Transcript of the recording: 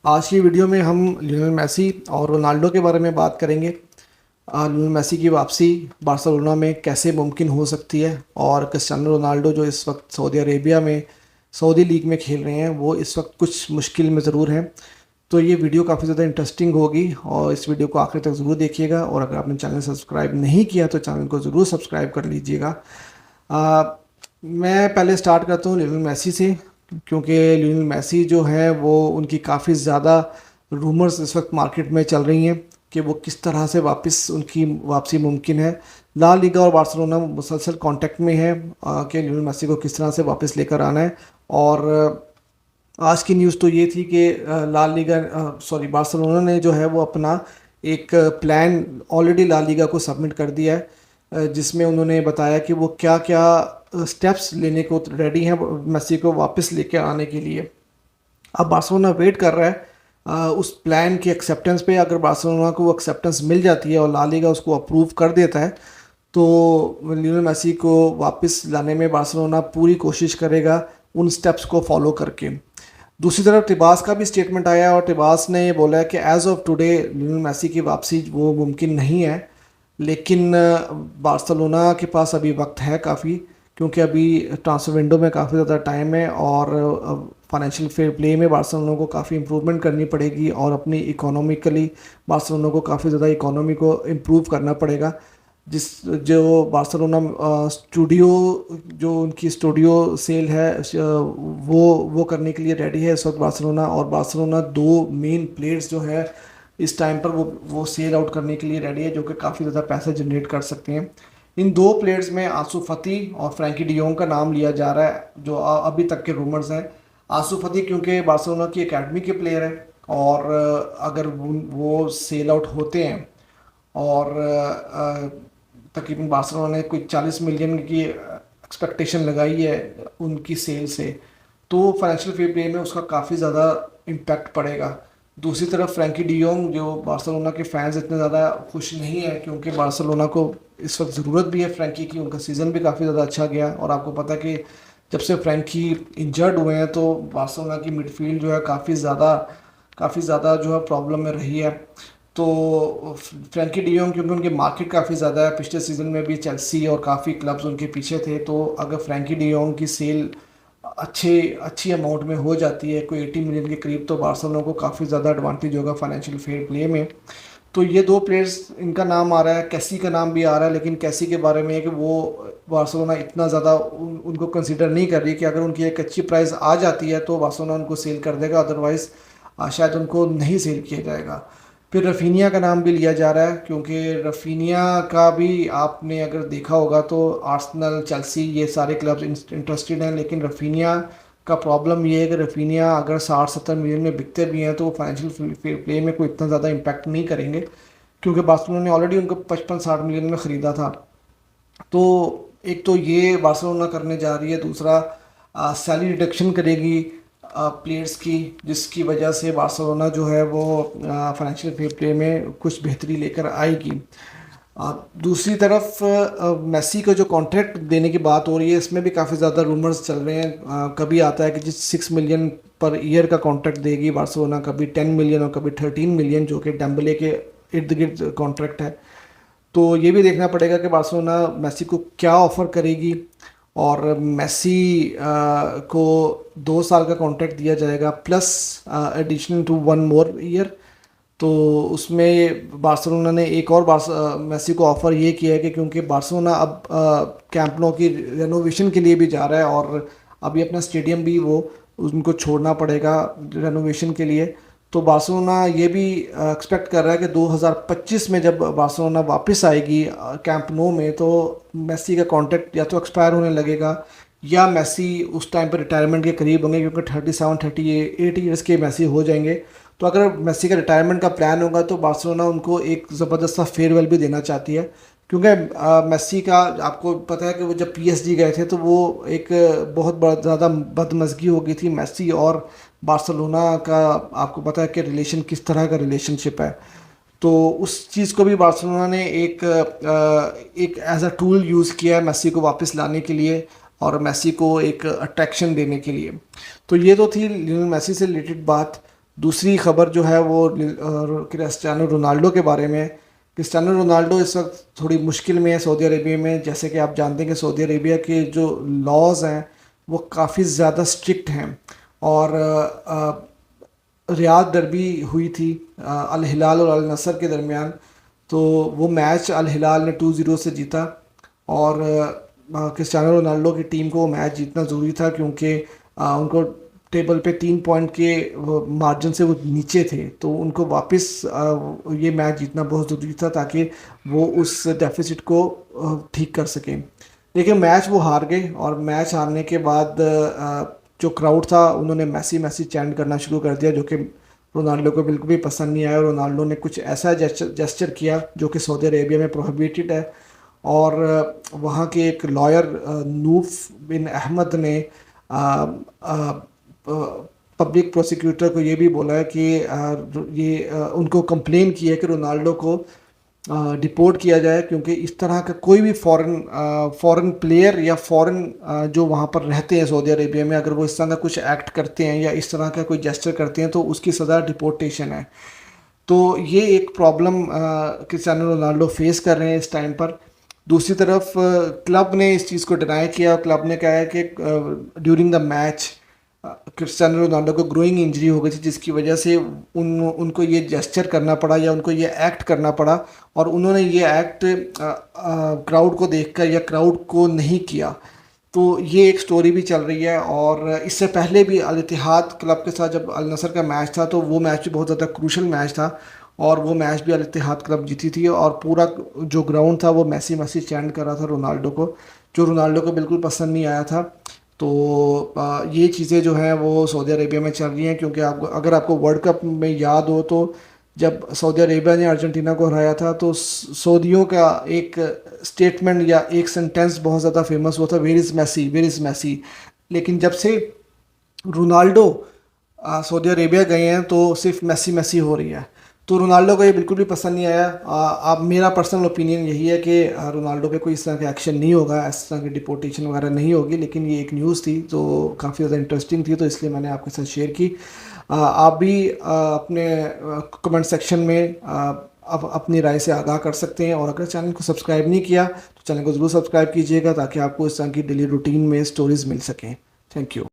आज की वीडियो में हम लियोनेल मेसी और रोनाल्डो के बारे में बात करेंगे। लियोनेल मेसी की वापसी बार्सिलोना में कैसे मुमकिन हो सकती है और क्रिस्टियानो रोनाल्डो जो इस वक्त सऊदी अरेबिया में सऊदी लीग में खेल रहे हैं वो इस वक्त कुछ मुश्किल में ज़रूर हैं। तो ये वीडियो काफ़ी ज़्यादा इंटरेस्टिंग होगी और इस वीडियो को आखिर तक ज़रूर देखिएगा और अगर आपने चैनल सब्सक्राइब नहीं किया तो चैनल को ज़रूर सब्सक्राइब कर लीजिएगा। मैं पहले स्टार्ट करता हूँ लियोनेल मेसी से, क्योंकि लियोनेल मेसी जो है वो उनकी काफ़ी ज़्यादा रूमर्स इस वक्त मार्केट में चल रही हैं कि वो किस तरह से वापस उनकी वापसी मुमकिन है। ला लीगा और बार्सिलोना मुसलसल कांटेक्ट में है कि लियोनेल मेसी को किस तरह से वापस लेकर आना है। और आज की न्यूज़ तो ये थी कि ला लीगा सॉरी बार्सिलोना ने जो है वो अपना एक प्लान ऑलरेडी ला लीगा को सबमिट कर दिया है, जिसमें उन्होंने बताया कि वो क्या क्या स्टेप्स लेने को रेडी हैं मेसी को वापस लेके आने के लिए। अब बार्सिलोना वेट कर रहा है उस प्लान की एक्सेप्टेंस पे। अगर बार्सिलोना को वो एक्सेप्टेंस मिल जाती है और ला लीगा उसको अप्रूव कर देता है तो लियोनेल मेसी को वापस लाने में बार्सिलोना पूरी कोशिश करेगा उन स्टेप्स को फॉलो करके। दूसरी तरफ टिबास का भी स्टेटमेंट आया और टिबास ने बोला है कि as of today Lionel Messi की वापसी वो मुमकिन नहीं है, लेकिन बार्सिलोना के पास अभी वक्त है काफ़ी, क्योंकि अभी ट्रांसफर विंडो में काफ़ी ज़्यादा टाइम है और फाइनेंशियल फेयर प्ले में बार्सिलोना को काफ़ी इंप्रूवमेंट करनी पड़ेगी और अपनी इकोनॉमिकली बार्सिलोना को काफ़ी ज़्यादा इकोनॉमी को इम्प्रूव करना पड़ेगा। जिस जो बार्सिलोना स्टूडियो जो उनकी स्टूडियो सेल है वो करने के लिए रेडी है इस वक्त बार्सिलोना। और बार्सिलोना दो मेन प्लेयर्स जो है इस टाइम पर वो सेल आउट करने के लिए रेडी है, जो कि काफ़ी ज़्यादा पैसे जनरेट कर सकते हैं। इन दो प्लेयर्स में आंसू फती और फ्रैंकी डियोंग का नाम लिया जा रहा है, जो अभी तक के रूमर्स हैं। आंसू फती क्योंकि बार्सिलोना की एकेडमी के प्लेयर है और अगर वो सेल आउट होते हैं और तकरीबन बार्सिलोना ने कोई 40 मिलियन की एक्सपेक्टेशन लगाई है उनकी सेल से, तो फाइनेंशियल फेयर प्ले में उसका काफ़ी ज़्यादा इम्पैक्ट पड़ेगा। दूसरी तरफ फ्रैंकी डियोंग, जो बार्सिलोना के फैंस इतने ज़्यादा खुश नहीं है क्योंकि बार्सिलोना को इस वक्त ज़रूरत भी है फ्रैंकी की, उनका सीज़न भी काफ़ी ज़्यादा अच्छा गया और आपको पता है कि जब से फ्रैंकी इंजर्ड हुए हैं तो बार्सिलोना की मिडफील्ड जो है काफ़ी ज़्यादा जो है प्रॉब्लम में रही है। तो फ्रैंकी डियोंग क्योंकि उनकी मार्केट काफ़ी ज़्यादा है, पिछले सीज़न में भी चेल्सी और काफ़ी क्लब्स उनके पीछे थे, तो अगर फ्रैंकी डियोंग की सेल अच्छी अमाउंट में हो जाती है कोई 80 मिलियन के करीब, तो बार्सिलोना को काफ़ी ज़्यादा एडवांटेज होगा फाइनेंशियल फेयर प्ले में। तो ये दो प्लेयर्स इनका नाम आ रहा है, कैसी का नाम भी आ रहा है, लेकिन कैसी के बारे में है कि वो बार्सिलोना इतना ज़्यादा उनको कंसीडर नहीं कर रही कि अगर उनकी एक अच्छी प्राइस आ जाती है तो बार्सिलोना उनको सेल कर देगा, अदरवाइज़ शायद उनको नहीं सेल किया जाएगा। फिर रफीनिया का नाम भी लिया जा रहा है, क्योंकि रफीनिया का भी आपने अगर देखा होगा तो आर्सेनल, चेल्सी ये सारे क्लब्स इंटरेस्टेड हैं, लेकिन रफीनिया का प्रॉब्लम ये है कि रफीनिया अगर 60-70 मिलियन में बिकते भी हैं तो वो फाइनेंशियल फेयर प्ले में कोई इतना ज़्यादा इम्पैक्ट नहीं करेंगे, क्योंकि बार्सिलोना ने ऑलरेडी उनको 55-60 मिलियन में ख़रीदा था। तो एक तो ये बार्सिलोना करने जा रही है, दूसरा सैलरी रिडक्शन करेगी प्लेयर्स की, जिसकी वजह से बार्सिलोना जो है वो फाइनेंशियल फेयर प्ले में कुछ बेहतरी लेकर आएगी। दूसरी तरफ मेसी को जो कॉन्ट्रैक्ट देने की बात हो रही है, इसमें भी काफ़ी ज़्यादा रूमर्स चल रहे हैं। कभी आता है कि जिस 6 मिलियन पर ईयर का कॉन्ट्रैक्ट देगी बार्सिलोना, कभी 10 मिलियन और कभी 13 मिलियन, जो कि डेम्बले के इर्द गिर्द कॉन्ट्रैक्ट है। तो ये भी देखना पड़ेगा कि बार्सिलोना मेसी को क्या ऑफ़र करेगी। और मेसी को 2 साल का कॉन्ट्रैक्ट दिया जाएगा plus additional to 1 more year. तो उसमें बार्सिलोना ने एक और मेसी को ऑफ़र ये किया है कि क्योंकि बार्सिलोना अब कैंप नो की रेनोवेशन के लिए भी जा रहा है और अभी अपना स्टेडियम भी वो उनको छोड़ना पड़ेगा रेनोवेशन के लिए, तो बार्सिलोना ये भी एक्सपेक्ट कर रहा है कि 2025 में जब बार्सिलोना वापस आएगी कैंप नो में, तो मेसी का कॉन्ट्रैक्ट या तो एक्सपायर होने लगेगा या मेसी उस टाइम पर रिटायरमेंट के करीब होंगे, क्योंकि 37-38 ईयर्स के मेसी हो जाएंगे। तो अगर मेसी का रिटायरमेंट का प्लान होगा तो बार्सिलोना उनको एक ज़बरदस्त सा फेयरवेल भी देना चाहती है, क्योंकि मेसी का आपको पता है कि वो जब पीएसजी गए थे तो वो एक बहुत ज़्यादा बदमज़गी हो गई थी मेसी और बार्सिलोना का। आपको पता है कि रिलेशन किस तरह का रिलेशनशिप है, तो उस चीज़ को भी बार्सिलोना ने एक एज अ टूल यूज़ किया है मेसी को वापस लाने के लिए और मेसी को एक अट्रैक्शन देने के लिए। तो ये तो थी लियोनेल मेसी से रिलेटेड बात। दूसरी खबर जो है वो क्रिस्टियानो रोनाल्डो के बारे में है। क्रिस्टियानो रोनाल्डो इस वक्त थोड़ी मुश्किल में है सऊदी अरेबिया में। जैसे कि आप जानते हैं कि सऊदी अरेबिया के जो लॉज हैं वो काफ़ी ज़्यादा स्ट्रिक्ट हैं। और रियाद डर्बी हुई थी अल हिलाल और अल नसर के दरमियान। तो वो मैच अल हिलाल ने 2-0 से जीता। और क्रिस्टियानो रोनाल्डो की टीम को वो मैच जीतना ज़रूरी था, क्योंकि उनको टेबल पे 3 पॉइंट के मार्जिन से वो नीचे थे। तो उनको वापस ये मैच जीतना बहुत ज़रूरी था ताकि वो उस डेफिसिट को ठीक कर सकें। लेकिन मैच वो हार गए, और मैच हारने के बाद जो क्राउड था उन्होंने मैसी मैसी चैंट करना शुरू कर दिया, जो कि रोनाल्डो को बिल्कुल भी पसंद नहीं आया। रोनाल्डो ने कुछ ऐसा जेस्चर किया जो कि सऊदी अरेबिया में प्रोहिबिटेड है। और वहाँ के एक लॉयर नूफ बिन अहमद ने पब्लिक प्रोसिक्यूटर को ये भी बोला है कि उनको कंप्लेन की है कि रोनाल्डो को डिपोर्ट किया जाए, क्योंकि इस तरह का कोई भी फॉरेन प्लेयर या फॉरेन जो वहाँ पर रहते हैं सऊदी अरेबिया में, अगर वो इस तरह का कुछ एक्ट करते हैं या इस तरह का कोई जेस्चर करते हैं तो उसकी सज़ा डिपोर्टेशन है। तो ये एक प्रॉब्लम क्रिस्टियानो रोनाल्डो फेस कर रहे हैं इस टाइम पर। दूसरी तरफ क्लब ने इस चीज़ को डिनाई किया। क्लब ने कहा है कि during the match Cristiano Ronaldo को ग्रोइंग इंजरी हो गई थी, जिसकी वजह से उनको ये जेस्चर करना पड़ा या उनको ये एक्ट करना पड़ा। और उन्होंने ये एक्ट क्राउड को देखकर या क्राउड को नहीं किया। तो ये एक स्टोरी भी चल रही है। और इससे पहले भी अल इत्तेहाद क्लब के साथ जब अल नसर का मैच था तो वो मैच भी बहुत ज़्यादा क्रूशल मैच था, और वो मैच भी अल इत्तेहाद क्लब जीती थी। और पूरा जो ग्राउंड था वो मैसी मैसी चैंट कर रहा था रोनाल्डो को, जो रोनाल्डो को बिल्कुल पसंद नहीं आया था। तो ये चीज़ें जो हैं वो सऊदी अरेबिया में चल रही हैं, क्योंकि अगर आपको वर्ल्ड कप में याद हो तो जब सऊदी अरेबिया ने अर्जेंटीना को हराया था तो सऊदियों का एक स्टेटमेंट या एक सेंटेंस बहुत ज़्यादा फेमस हुआ था, where is Messi, where is Messi. लेकिन जब से रोनाल्डो सऊदी अरेबिया गए हैं तो सिर्फ मैसी मैसी हो रही है। तो रोनाल्डो को ये बिल्कुल भी पसंद नहीं आया। अब मेरा पर्सनल ओपिनियन यही है कि रोनाल्डो पे कोई इस तरह का एक्शन नहीं होगा, इस तरह की डिपोर्टेशन वगैरह नहीं होगी। लेकिन ये एक न्यूज़ थी जो काफ़ी ज़्यादा इंटरेस्टिंग थी, तो इसलिए मैंने आपके साथ शेयर की। आप भी अपने कमेंट सेक्शन में आप अपनी राय से आगाह कर सकते हैं। और अगर चैनल को सब्सक्राइब नहीं किया तो चैनल को ज़रूर सब्सक्राइब कीजिएगा, ताकि आपको इस तरह की डेली रूटीन में स्टोरीज़ मिल सकें। Thank you.